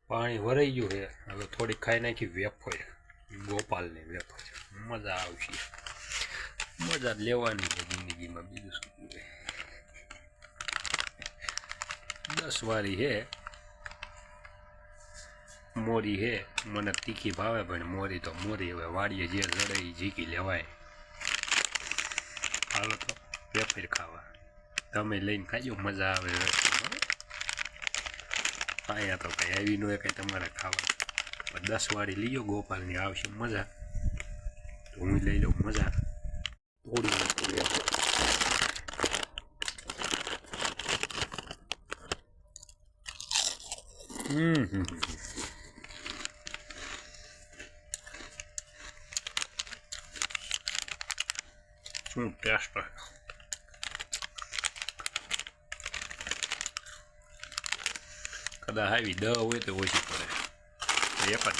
પાણી વરાઈ ગયું છે હવે થોડી ખાઈ નાખી વેફર ગોપાલની વેફર મજા આવશે મજા લેવાની છે જિંદગીમાં બીજું શું 10 વાળી છે મોરી છે મને તીખી ભાવે પણ મોરી તો મોરી હવે વાડીએ જે જડે એ ઝીકી લેવાય હાલો તો વેફર ખાવા તમે લઈને ખાજો મજા આવે અહીંયા તો કંઈ આવી ન હોય કંઈ તમારે ખાવા 10 વાળી લીજો ગોપાલની આવશે મજા તો હું લઈ લઉં મજા થોડી શું ટેસ્ટ કદાચ આવી 10 હોય તો ઓછી પડે એક જ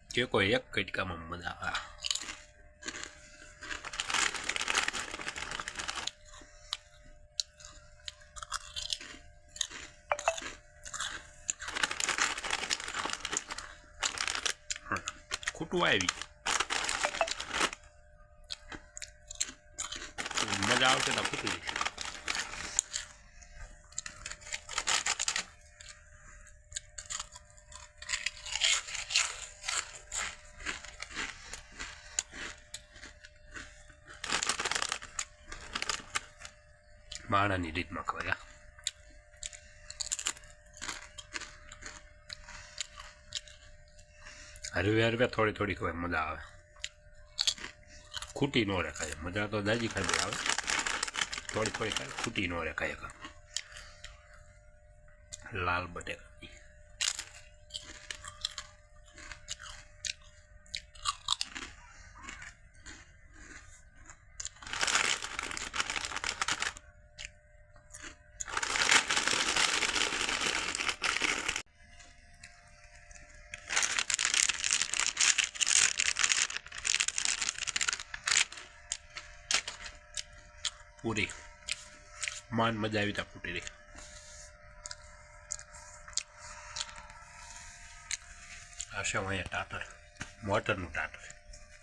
છે કે કોઈ એક કટકામાં મજા આવે ખૂટું આવી મજા આવશે તો ખૂટી જશે માણાની રીતમાં ખવાય હરવે હરવે થોડી થોડી ખવાય મજા આવે ખૂટી ન રેખાય મજા તો દાજી ખાઈ આવે થોડી થોડી ખાય ખૂટી ન રેખાય લાલ બટેકાની પૂરી માન મજા આવી તા ફૂટી રહી આ છે અહીંયા ટાટર મોટરનું ટાટર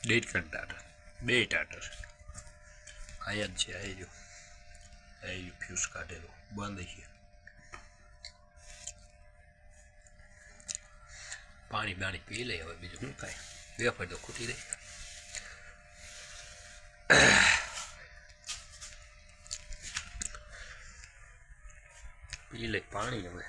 ડેટકન ટાટર બે ટાટર અહીંયા જ છે આવી જો ફ્યુઝ કાઢેલું બંધ છે પાણી બાણી પી લે હવે બીજું શું થાય વેફર તો ખૂટી રહી પી લે પાણી હવે